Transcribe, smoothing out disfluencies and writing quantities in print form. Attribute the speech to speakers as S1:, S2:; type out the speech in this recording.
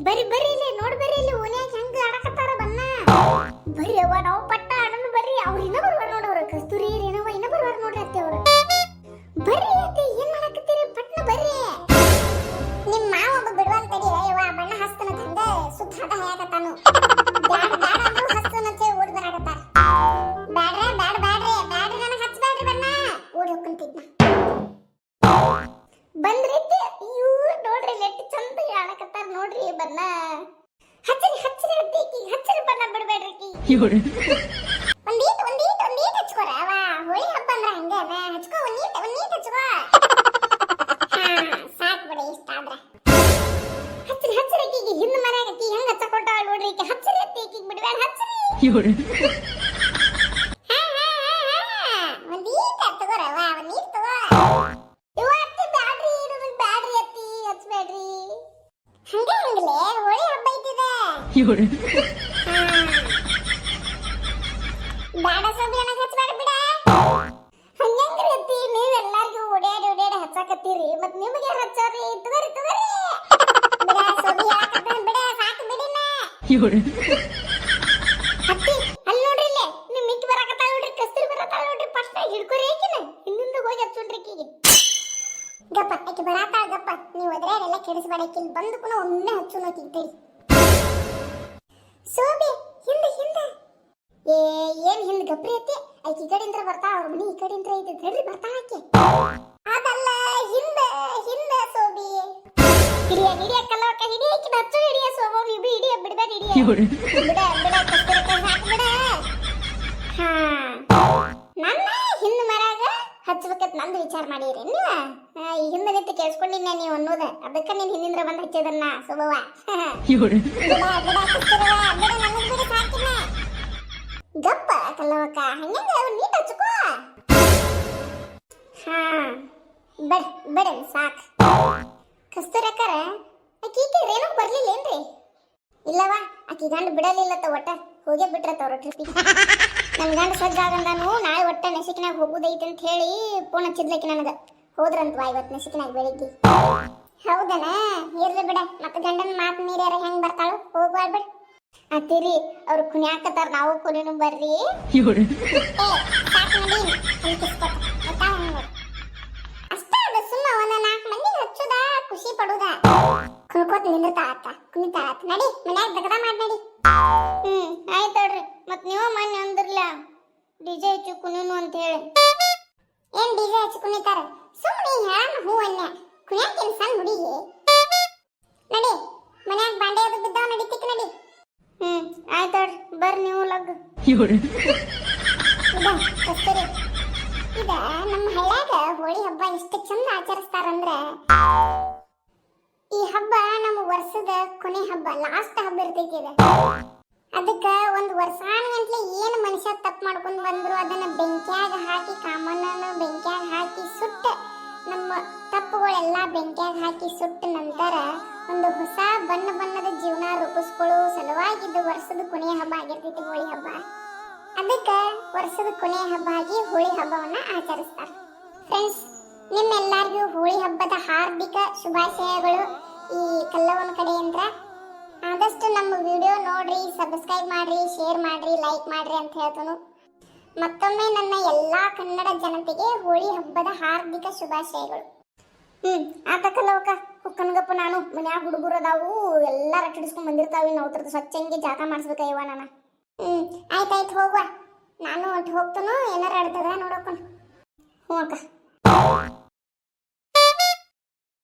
S1: ಬರ್ರಿ ಬರ್ರಿ ಇಲ್ಲಿ ನೋಡ್ ಬರ್ರಿ ಇಲ್ಲಿ ಓನ್ಯಾಗ ಹೆಂಗ ಆಡಕತ್ತಾರ ಬನ್ನ ಬರ್ರಿ ಅವ್ವ ನಾವು ಪಟ್ಟ ಆಡೋಣ ಬರ್ರಿ ಅವ್ರ ಇನ್ನ ಬರ್ವಾರ ನೋಡವ್ರ ಕಸ್ತೂರಿ ರೇಣವ ಇನ್ನ ಬರ್ವಾರ ನೋಡ್ರಿ ಅತ್ತೆ ಅವ್ರ ಬರ್ರಿ ಅತ್ತೆ ಏನ್ ಮಾಡಕತ್ತೀರಿ ಪಟ್ನ ಬರ್ರಿ ನಿಮ್ಮ ಮಾವ ಒಬ್ಬ ಬಿಡುವಂತ ತಡಿ ಯವ್ವ ಬಣ್ಣ ಹಸ್ತನ ತಂದ ಸುತ್ತ ಹಠ ಹಾಕತಾನು ಬ್ಯಾಡ ಬ್ಯಾಡ ಅಂದ್ರು ಹಸ್ತನಂತೆ ಓಡಿ ಬರಾಕತ್ತಾರ ಬ್ಯಾಡ್ರೆ ಬ್ಯಾಡ್ರಿ ನನಗೆ ಹಚ್ಚಬೇಡ್ರಿ ಬಣ್ಣ ಓಡಿ ಹೋಗ್ಕೊಂತಿದ್ನ ಬಂದ್ರಿ ಇವ್ರು ನೋಡ್ರಿ ನೆಟ್ ಚಂದ ಆಡಕತ್ತಾರ ನೋಡ್ರಿ ಬಣ್ಣ ಹಚ್ಚರಿ ಅತ್ತಿ ಹಚ್ಚರಿ ಬಣ್ಣ ಬಿಡಬೇಡ್ರಿ ಒಂದೀಟ್ ಹಚ್ಕೋರ ಅವ ಹೋಳಿ ಹಬ್ಬ ಅಂದ್ರ ಹಂಗೇನ ಹಚ್ಕೋ ಒಂದೀಟ್ ಹಚ್ಕೋ ಸಾಕ್ ಬಿಡ ಇಷ್ಟ ಆದ್ರ ಹಚ್ಚರಿ ಅಕ್ಕಿಗೆ ಹಿಂದ ಮನ್ಯಾಗ ಅಕ್ಕಿ ಹೆಂಗ ಹಚ್ಚಕೊಟ್ಟಾಳ ನೋಡ್ರಿ ಅಕ್ಕಿ ಹಚ್ಚರಿ ಅತ್ತಿ ಅಕ್ಕಿಗೆ ಬಿಡಬೇಡ ಹಚ್ಚರಿ ಒಂದೀಟ್ ತಗೋರ ಅವ ಒಂದೀಟ್ ತಗೋ ಇವ ಅತ್ತಿ ಬ್ಯಾಡ್ರಿ ಬ್ಯಾಡ್ರಿ ಅತ್ತಿ ಹಚ್ಬೇಡ್ರಿ ಹಂಗಲೇ ಹೋಳಿ ಹಬ್ಬ ಐತಿದೆ ಬ್ಯಾಡ ಸೋಬಿ ನನಗೆ ಹಚ್ಚಬೇಡ ಬಿಡ ಹಂಗಂಗ್ರಿ ಅತ್ತಿ ನೀವು ಎಲ್ಲಾರ್ಗೂ ಓಡ್ಯಾಡಿ ಹಚ್ಚಾಕತ್ತೀರಿ ಮತ್ ನಿಮಗೆ ಹಚ್ಚಾರಿ ತಗೋರಿ ಬಿಡ ಸೋಬಿ ಹಾಕತ್ತಾನ ಬಿಡ ಸಾಕು ಬಿಡಿನ ಅತ್ತಿ ಅಲ್ಲಿ ನೋಡ್ರಿ ಇಲ್ಲೇ ನೀವು ಮಿಕ್ಕಿ ಬರಾಕತ್ತಾಳ ನೋಡ್ರಿ ಕಸ್ತೂರಿ ಬರಾತಾಳ ನೋಡ್ರಿ ಫಸ್ಟ್ ಹಿಡ್ಕೊರಿ ಏಕಿನ ಹಿಂದಿಂದ ಹೋಗಿ ಹಚ್ಚೋಣ್ರಿ ಅಕ್ಕಿಗೆ ಗಪ್ಪ ಅಕ್ಕಿ ಬರಾತಾಳ ಗಪ್ಪ ನೀವು ಅದ್ರಾಗೆಲ್ಲ ಕೆಡಿಸಬೇಡ ಅಕ್ಕಿಲ್ ಬಂದು ಕೂಡ ಒಮ್ಮೆ ಹಚ್ಚು ನೋತಿದ್ದೀರಿ ಸೋಬಿ ಹಿಂದೆ ಏನ್ ಹಿಂದೆ ಗಪ್ರಿ ಐತಿ ಆಕಿ ಈ ಕಡೆಯಿಂದ ಬರ್ತಾ ಅವ್ರ ಮನಿ ಈ ಕಡೆಯಿಂದ ಐತಿ ತಡ್ರಿ ಬರ್ತಾ ಆಕೆ ಅದಲ್ಲ ಹಿಂದೆ ಸೋಬಿ ಹಿಡಿಯ ಕಲ್ಲವಕ್ಕ ಹಿಡಿಯ ಆಕಿ ಹಚ್ಚು ಹಿಡಿಯ ಸೋಬೋ ಹಿಡಿಯ ಬಿಡಬೇಡ ಬಿಡ ಕಸ್ತೂರಕ್ಕ ಸಾಕು ಬಿಡ ಹಾ ನನ್ನ ಹಿಂದೆ ಮರಾಗ ಹಚ್ಚಬೇಕಂತ ನಂದು ವಿಚಾರ ಮಾಡಿರಿ ನೀವು ಈ ಹಿಂದೆ ನಿಂತು ಕೇಳಿಸ್ಕೊಂಡಿದ್ದೆ ನೀವು ಅನ್ನೋದ ಅದಕ್ಕೆ ನೀನು ಹಿಂದಿಂದ ಬಂದು ಹಚ್ಚೋದನ್ನ ಸೋಬವ್ವ ಬಿಡ ಸಾಕಿನ ಗಪ್ಪ ಕಲ್ಲವಕ್ಕ ಹಂಗಂಗ ನೀಟ್ ಹಚ್ಕೋ ಹಾ ಬಿಡ ಸಾಕ್ ಕಸ್ತೂರಕ್ಕರ ಆಕಿ ರೇಣುಕ್ ಬರ್ಲಿಲ್ಲೇನ್ರಿ ಇಲ್ಲವ ಆಕಿ ಗಂಡ ಬಿಡಲಿಲ್ಲತ್ತ ಒಟ್ಟ ಹೋಗೇ ಬಿಟ್ರತ್ತ ಅವ್ರ ಟ್ರಿಪ್ಪಿಗೆ ನನ್ ಗಂಡ ಸಜ್ಜಾಗಂದಾನು ನಾಳೆ ಒಟ್ಟ ನೆಸಿಕಿನಾಗ ಹೋಗುದೈತಿ ಅಂತ ಹೇಳಿ ಫೋನ್ ಹಚ್ಚಿದ್ಲಕ್ಕಿ ನನಗ ಹೋದ್ರಂತವಾ ಇವತ್ತು ನೆಸಿಕಿನಾಗ ಬೆಳಿಗ್ಗೆ ಹೌದನ ಇರ್ಲಿ ಬಿಡ ಮತ್ತೆ ಗಂಡನ ಮಾತು ಮೀರ್ಯಾರ ಹೆಂಗ್ ಬರ್ತಾಳು ಹೋಗ್ಬಾಳ್ ಬಿಡ ಅತ್ತಿರಿ ಅವ್ರು ಕುಣಿಯಾಕತ್ತಾರ ನಾವು ಕುಣಿನು ಬರ್ರಿ ಸಾಕು ನಡಿ ಅಷ್ಟೇ ಅದು ಸುಮ್ಮ ಒಂದ 4 ಮಂದಿ ಹಚ್ಚುದ ಖುಷಿ ಪಡುದ ಕುಣ್ಕೋತ ನಿಂದಿರ್ತಾಳತ್ತ ಕುಣಿತಾಳತ್ತ ನಡಿ ಮನ್ಯಾಗ ದಗದ ಮಾಡಿ ನಡಿ ಆಯ್ತು ನೋಡ್ರಿ ಮತ್ ನೀವ ಮೊನ್ನೆ ಅಂದ್ರಲ್ಲ ಡಿಜೆ ಹಚ್ಚು ಕುಣಿನು ಅಂತ ಹೇಳಿ ಏನ್ ಡಿಜೆ ಹಚ್ಚಿ ಕುಣಿತಾರ ಸುಮ್ಮನೆ ಹೇಳ ಹೂ ಅನ್ಯ ಕುಣಿಯಾಕೇನ್ ಸಣ್ಣ ಹುಡುಗಿ ನಡಿ ಮನ್ಯಾಗ ಬಾಂಡೆ ಅದು ಬಿದ್ದಾವ ನಡಿತಿಕ್ ನಡಿ ಆಯ್ತು ನೋಡ್ರಿ ಬರ್ರಿ ನೀವು ಲಗ್ ಕಸ್ತೂರಿ ಇದ ನಮ್ಮ ಹಳ್ಳ್ಯಾಗ ಹೋಳಿ ಹಬ್ಬ ಎಷ್ಟು ಚಂದ ಆಚರಿಸ್ತಾರಂದ್ರ ಈ ಹಬ್ಬ ನಮ್ಮ ವರ್ಷದ ಕೊನೆ ಹಬ್ಬ ಲಾಸ್ಟ್ ಹಬ್ಬ ಇರ್ತೈತಿ ಇದು ಅದಕ್ಕ ಒಂದು ವರ್ಷಾನುಗಂಟ್ಲೆ ಏನು ಮನುಷ್ಯ ತಪ್ಪು ಮಾಡ್ಕೊಂಡು ಬಂದ್ರು ಅದನ್ನ ಬೆಂಕಿಯಾಗ ಹಾಕಿ ಕಾಮಣ್ಣನ ಬೆಂಕಿಯಾಗ ಹಾಕಿ ಸುಟ್ಟ ನಮ್ಮ ತಪ್ಪುಗಳೆಲ್ಲ ಬೆಂಕಿಯಾಗ ಹಾಕಿ ಸುಟ್ಟ ನಂತರ ಒಂದು ಹೊಸ ಬಣ್ಣದ ಜೀವನ ರೂಪಿಸ್ಕೊಳ್ಳೋ ಸಲುವಾಗಿದ್ದು ವರ್ಷದ ಕೊನೆಯ ಹಬ್ಬ ಆಗಿರ್ತೈತಿ ಹೋಳಿ ಹಬ್ಬ ಅದಕ್ಕ ವರ್ಷದ ಕೊನೆಯ ಹಬ್ಬ ಆಗಿ ಹೋಳಿ ಹಬ್ಬವನ್ನ ಆಚರಿಸ್ತಾರೆ ಫ್ರೆಂಡ್ಸ್ ನಿಮ್ಮೆಲ್ಲರಿಗೂ ಹೋಳಿ ಹಬ್ಬದ ಹಾರ್ದಿಕ ಶುಭಾಶಯಗಳು ಈ ಕಲ್ಲವನ ಕಡೆಯಿಂದ ಆದಷ್ಟು ನಮ್ಮ ವಿಡಿಯೋ ನೋಡ್ರಿ ಸಬ್ಸ್ಕ್ರೈಬ್ ಮಾಡ್ರಿ ಶೇರ್ ಮಾಡ್ರಿ ಲೈಕ್ ಮಾಡ್ರಿ ಅಂತ ಹೇಳ್ತನು ಮತ್ತೊಮ್ಮೆ ನನ್ನ ಎಲ್ಲಾ ಕನ್ನಡ ಜನತೆಗೆ ಹೋಳಿ ಹಬ್ಬದ ಹಾರ್ದಿಕ ಶುಭಾಶಯಗಳು ಆತ ಕಲ್ಲವಕ್ಕ ಹುಕ್ಕನ್ಗಪ್ಪ ನಾನು ಮನ್ಯಾಗ ಹುಡುಗರು ಅದಾವು ಎಲ್ಲ ರಟ್ಟಿಡಿಸ್ಕೊಂಡ್ ಬಂದಿರ್ತಾವೆ ನಾವು ತರದ ಸ್ವಚ್ಛಂಗೆ ಜಾಗ ಮಾಡಿಸ್ಬೇಕಯ್ಯವ ನಾನು ಆಯ್ತಾಯ್ತು ಹೋಗುವ ನಾನು ಒಟ್ಟು ಹೋಗ್ತಾನು ಏನಾರ ಅಡ್ತದ ನೋಡೋಕೊಂಡು ಹ್ಞೂ ಅಕ್ಕ